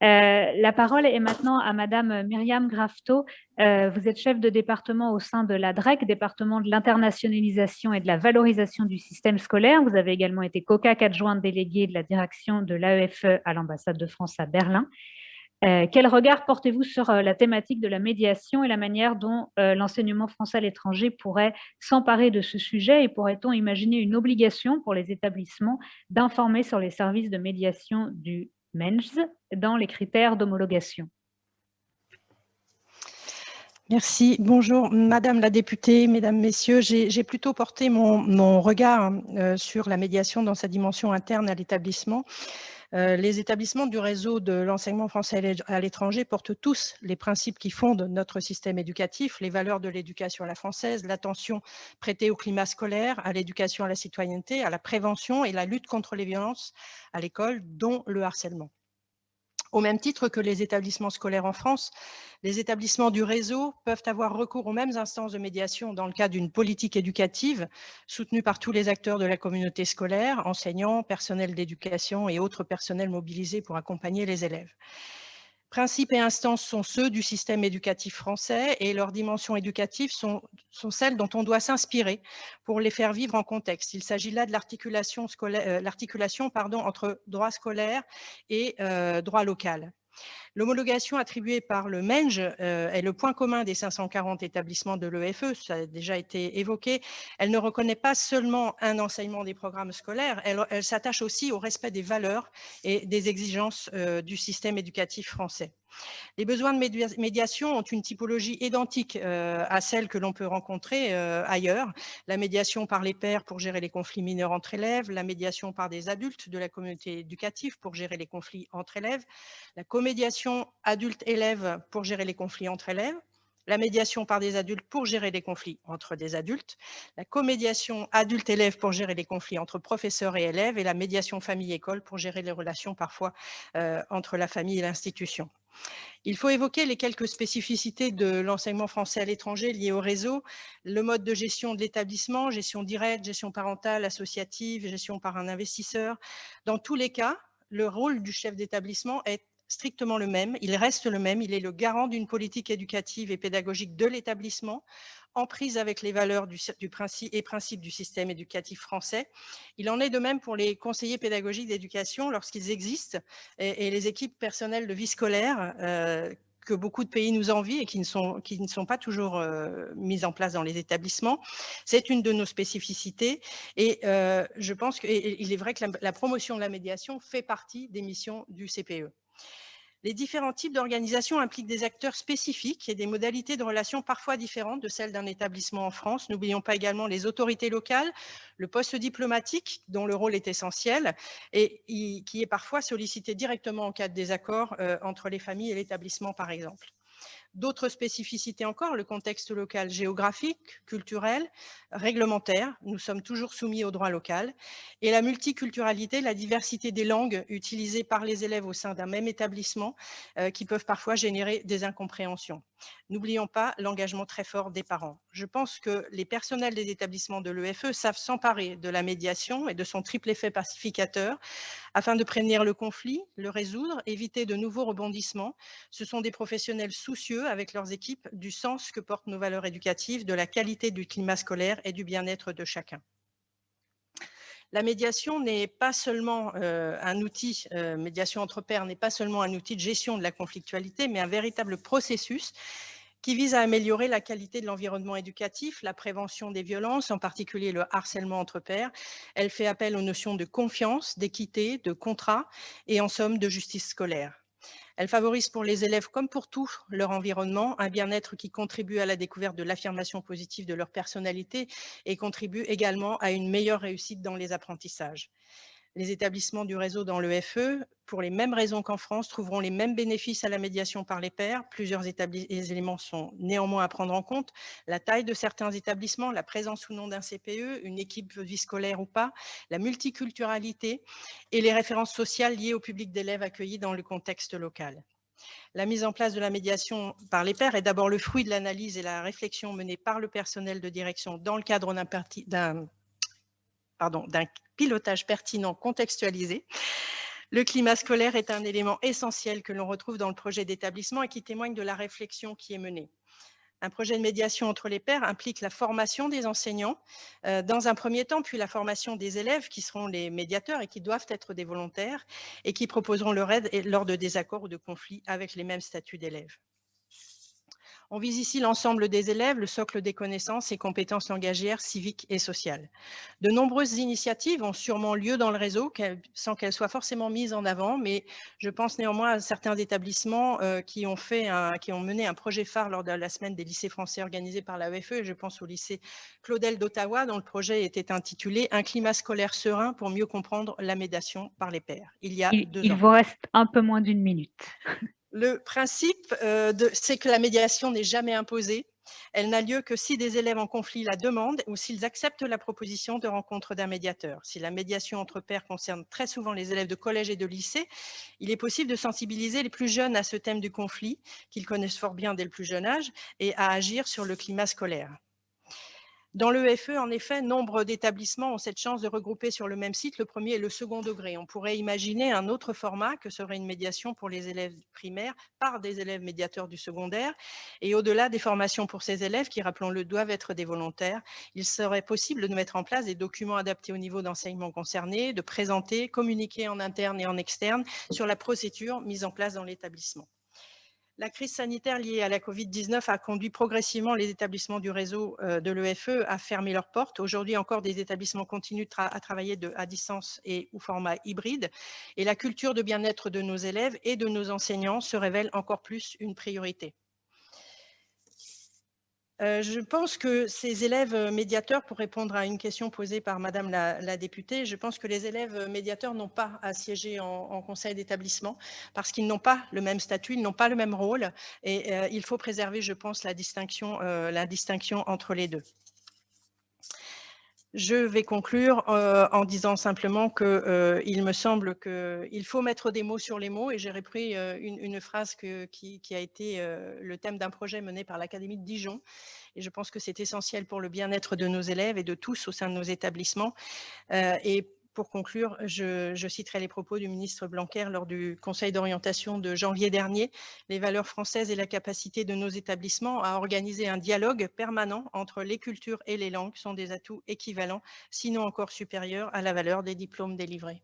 La parole est maintenant à Madame Myriam Grafto. Vous êtes chef de département au sein de la DREC, département de l'internationalisation et de la valorisation du système scolaire. Vous avez également été COCAC adjointe déléguée de la direction de l'AEFE à l'ambassade de France à Berlin. Quel regard portez-vous sur la thématique de la médiation et la manière dont l'enseignement français à l'étranger pourrait s'emparer de ce sujet, et pourrait-on imaginer une obligation pour les établissements d'informer sur les services de médiation du MENS dans les critères d'homologation? Merci. Bonjour, Madame la députée, Mesdames, Messieurs. J'ai plutôt porté mon regard sur la médiation dans sa dimension interne à l'établissement. Les établissements du réseau de l'enseignement français à l'étranger portent tous les principes qui fondent notre système éducatif, les valeurs de l'éducation à la française, l'attention prêtée au climat scolaire, à l'éducation à la citoyenneté, à la prévention et la lutte contre les violences à l'école, dont le harcèlement. Au même titre que les établissements scolaires en France, les établissements du réseau peuvent avoir recours aux mêmes instances de médiation dans le cadre d'une politique éducative soutenue par tous les acteurs de la communauté scolaire, enseignants, personnels d'éducation et autres personnels mobilisés pour accompagner les élèves. Principes et instances sont ceux du système éducatif français et leurs dimensions éducatives sont celles dont on doit s'inspirer pour les faire vivre en contexte. Il s'agit là de l'articulation entre droit scolaire et droit local. L'homologation attribuée par le MENJ est le point commun des 540 établissements de l'EFE, ça a déjà été évoqué. Elle ne reconnaît pas seulement un enseignement des programmes scolaires, elle s'attache aussi au respect des valeurs et des exigences du système éducatif français. Les besoins de médiation ont une typologie identique à celle que l'on peut rencontrer ailleurs. La médiation par les pairs pour gérer les conflits mineurs entre élèves, la médiation par des adultes de la communauté éducative pour gérer les conflits entre élèves, la comédiation adulte-élève pour gérer les conflits entre élèves, la médiation par des adultes pour gérer les conflits entre des adultes, la comédiation adulte-élève pour gérer les conflits entre professeurs et élèves, et la médiation famille-école pour gérer les relations parfois entre la famille et l'institution. Il faut évoquer les quelques spécificités de l'enseignement français à l'étranger liées au réseau, le mode de gestion de l'établissement, gestion directe, gestion parentale, associative, gestion par un investisseur. Dans tous les cas, le rôle du chef d'établissement est strictement le même, il reste le même, il est le garant d'une politique éducative et pédagogique de l'établissement, en prise avec les valeurs du principe du système éducatif français. Il en est de même pour les conseillers pédagogiques d'éducation lorsqu'ils existent et les équipes personnelles de vie scolaire que beaucoup de pays nous envient et qui ne sont pas toujours mises en place dans les établissements. C'est une de nos spécificités et je pense qu'il est vrai que la promotion de la médiation fait partie des missions du CPE. Les différents types d'organisations impliquent des acteurs spécifiques et des modalités de relations parfois différentes de celles d'un établissement en France. N'oublions pas également les autorités locales, le poste diplomatique dont le rôle est essentiel et qui est parfois sollicité directement en cas de désaccord entre les familles et l'établissement par exemple. D'autres spécificités encore, le contexte local géographique, culturel, réglementaire, nous sommes toujours soumis au droit local, et la multiculturalité, la diversité des langues utilisées par les élèves au sein d'un même établissement qui peuvent parfois générer des incompréhensions. N'oublions pas l'engagement très fort des parents. Je pense que les personnels des établissements de l'EFE savent s'emparer de la médiation et de son triple effet pacificateur afin de prévenir le conflit, le résoudre, éviter de nouveaux rebondissements. Ce sont des professionnels soucieux avec leurs équipes du sens que portent nos valeurs éducatives, de la qualité du climat scolaire et du bien-être de chacun. La médiation n'est pas seulement un outil, médiation entre pairs n'est pas seulement un outil de gestion de la conflictualité, mais un véritable processus qui vise à améliorer la qualité de l'environnement éducatif, la prévention des violences, en particulier le harcèlement entre pairs. Elle fait appel aux notions de confiance, d'équité, de contrat et en somme de justice scolaire. Elle favorise pour les élèves comme pour tout leur environnement un bien-être qui contribue à la découverte de l'affirmation positive de leur personnalité et contribue également à une meilleure réussite dans les apprentissages. Les établissements du réseau dans l'EFE, pour les mêmes raisons qu'en France, trouveront les mêmes bénéfices à la médiation par les pairs. Plusieurs éléments sont néanmoins à prendre en compte. La taille de certains établissements, la présence ou non d'un CPE, une équipe vie scolaire ou pas, la multiculturalité et les références sociales liées au public d'élèves accueillis dans le contexte local. La mise en place de la médiation par les pairs est d'abord le fruit de l'analyse et la réflexion menée par le personnel de direction dans le cadre d'un pilotage pertinent contextualisé. Le climat scolaire est un élément essentiel que l'on retrouve dans le projet d'établissement et qui témoigne de la réflexion qui est menée. Un projet de médiation entre les pairs implique la formation des enseignants dans un premier temps, puis la formation des élèves qui seront les médiateurs et qui doivent être des volontaires et qui proposeront leur aide lors de désaccords ou de conflits avec les mêmes statuts d'élèves. On vise ici l'ensemble des élèves, le socle des connaissances et compétences langagières, civiques et sociales. De nombreuses initiatives ont sûrement lieu dans le réseau sans qu'elles soient forcément mises en avant, mais je pense néanmoins à certains établissements qui ont mené un projet phare lors de la semaine des lycées français organisée par l'AEFE. Et je pense au lycée Claudel d'Ottawa, dont le projet était intitulé « Un climat scolaire serein pour mieux comprendre la médiation par les pairs », il y a 2 ans. Il vous reste un peu moins d'1 minute. Le principe, c'est que la médiation n'est jamais imposée. Elle n'a lieu que si des élèves en conflit la demandent ou s'ils acceptent la proposition de rencontre d'un médiateur. Si la médiation entre pairs concerne très souvent les élèves de collège et de lycée, il est possible de sensibiliser les plus jeunes à ce thème du conflit, qu'ils connaissent fort bien dès le plus jeune âge, et à agir sur le climat scolaire. Dans l'EFE, en effet, nombre d'établissements ont cette chance de regrouper sur le même site le premier et le second degré. On pourrait imaginer un autre format que serait une médiation pour les élèves primaires par des élèves médiateurs du secondaire. Et au-delà des formations pour ces élèves, qui, rappelons-le, doivent être des volontaires, il serait possible de mettre en place des documents adaptés au niveau d'enseignement concerné, de présenter, communiquer en interne et en externe sur la procédure mise en place dans l'établissement. La crise sanitaire liée à la Covid-19 a conduit progressivement les établissements du réseau de l'EFE à fermer leurs portes. Aujourd'hui encore, des établissements continuent à travailler à distance et ou format hybride. Et la culture de bien-être de nos élèves et de nos enseignants se révèle encore plus une priorité. Je pense que ces élèves médiateurs, pour répondre à une question posée par Madame la députée, je pense que les élèves médiateurs n'ont pas à siéger en conseil d'établissement parce qu'ils n'ont pas le même statut, ils n'ont pas le même rôle et il faut préserver, je pense, la distinction entre les deux. Je vais conclure en disant simplement qu'il me semble qu'il faut mettre des mots sur les mots et j'ai repris une phrase qui a été le thème d'un projet mené par l'Académie de Dijon et je pense que c'est essentiel pour le bien-être de nos élèves et de tous au sein de nos établissements. Et pour conclure, je citerai les propos du ministre Blanquer lors du Conseil d'orientation de janvier dernier. Les valeurs françaises et la capacité de nos établissements à organiser un dialogue permanent entre les cultures et les langues sont des atouts équivalents, sinon encore supérieurs à la valeur des diplômes délivrés.